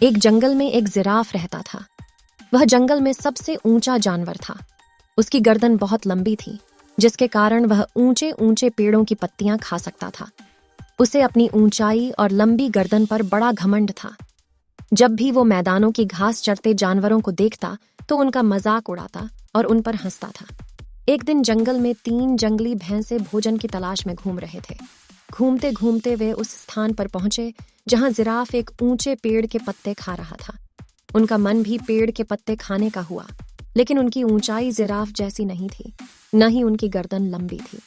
एक जंगल में एक जिराफ रहता था। वह जंगल में सबसे ऊंचा जानवर था। उसकी गर्दन बहुत लंबी थी, जिसके कारण वह ऊंचे ऊंचे पेड़ों की पत्तियां खा सकता था। उसे अपनी ऊंचाई और लंबी गर्दन पर बड़ा घमंड था। जब भी वो मैदानों की घास चरते जानवरों को देखता तो उनका मजाक उड़ाता और उन पर हंसता था। एक दिन जंगल में 3 जंगली भैंसे भोजन की तलाश में घूम रहे थे। घूमते घूमते वे उस स्थान पर पहुंचे जहां जिराफ एक ऊंचे पेड़ के पत्ते खा रहा था। उनका मन भी पेड़ के पत्ते खाने का हुआ, लेकिन उनकी ऊंचाई जिराफ जैसी नहीं थी, न ही उनकी गर्दन लंबी थी।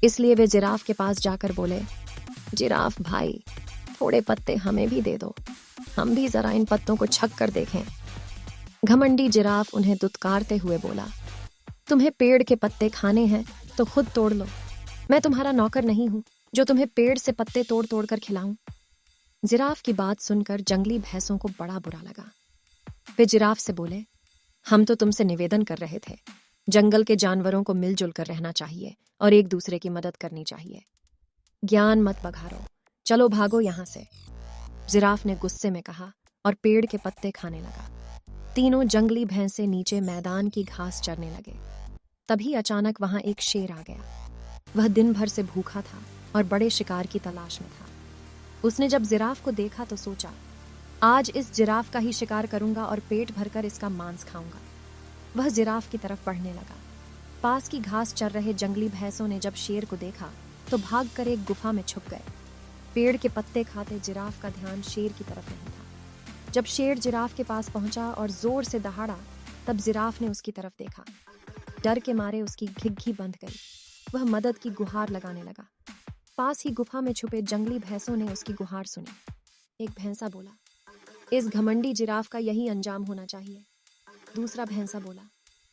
इसलिए वे जिराफ के पास जाकर बोले, जिराफ भाई, थोड़े पत्ते हमें भी दे दो, हम भी जरा इन पत्तों को छक कर देखें। घमंडी जिराफ उन्हें दुत्कारते हुए बोला, तुम्हें पेड़ के पत्ते खाने हैं तो खुद तोड़ लो। मैं तुम्हारा नौकर नहीं हूं जो तुम्हें पेड़ से पत्ते तोड़ तोड़ कर खिलाऊं। जिराफ की बात सुनकर जंगली भैंसों को बड़ा बुरा लगा। वे जिराफ से बोले, हम तो तुमसे निवेदन कर रहे थे, जंगल के जानवरों को मिलजुल कर रहना चाहिए और एक दूसरे की मदद करनी चाहिए। ज्ञान मत बघारो, चलो भागो यहां से। जिराफ ने गुस्से में कहा और पेड़ के पत्ते खाने लगा। तीनों जंगली भैंसे नीचे मैदान की घास चरने लगे। तभी अचानक वहां एक शेर आ गया। वह दिन भर से भूखा था और बड़े शिकार की तलाश में था। उसने जब जिराफ को देखा तो सोचा, आज इस जिराफ का ही शिकार करूंगा और पेट भरकर इसका मांस खाऊंगा। वह जिराफ की तरफ बढ़ने लगा। पास की घास चर रहे जंगली भैंसों ने जब शेर को देखा तो भागकर एक गुफा में छुप गए। पेड़ के पत्ते खाते जिराफ का ध्यान शेर की तरफ नहीं था। जब शेर जिराफ के पास पहुंचा और जोर से दहाड़ा, तब जिराफ ने उसकी तरफ देखा। डर के मारे उसकी घिघी बंध गई। वह मदद की गुहार लगाने लगा। पास ही गुफा में छुपे जंगली भैंसों ने उसकी गुहार सुनी। एक भैंसा बोला, इस घमंडी जिराफ का यही अंजाम होना चाहिए। दूसरा भैंसा बोला,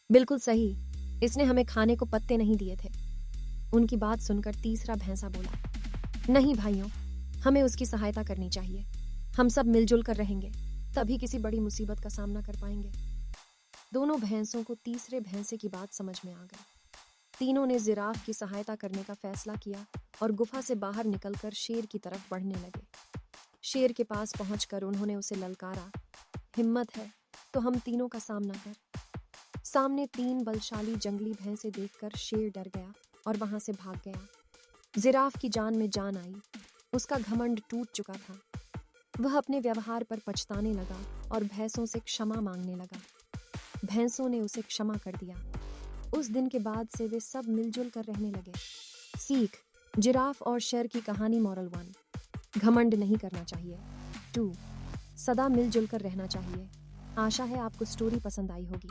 बिल्कुल सही, इसने हमें खाने को पत्ते नहीं दिए थे। उनकी बात सुनकर तीसरा भैंसा बोला, नहीं भाइयों, हमें उसकी सहायता करनी चाहिए। हम सब मिलजुल कर रहेंगे, तभी किसी बड़ी मुसीबत का सामना कर पाएंगे। दोनों भैंसों को तीसरे भैंसे की बात समझ में आ गई। तीनों ने जिराफ की सहायता करने का फैसला किया और गुफा से बाहर निकलकर शेर की तरफ बढ़ने लगे। शेर के पास पहुंचकर उन्होंने उसे ललकारा, हिम्मत है तो हम तीनों का सामना कर। सामने 3 बलशाली जंगली भैंसे देखकर शेर डर गया और वहां से भाग गया। जिराफ की जान में जान आई। उसका घमंड टूट चुका था। वह अपने व्यवहार पर पछताने लगा और भैंसों से क्षमा मांगने लगा। भैंसों ने उसे क्षमा कर दिया। उस दिन के बाद से वे सब मिलजुल कर रहने लगे। सीख, जिराफ और शेर की कहानी। मॉरल 1, घमंड नहीं करना चाहिए। 2, सदा मिलजुल कर रहना चाहिए। आशा है आपको स्टोरी पसंद आई होगी।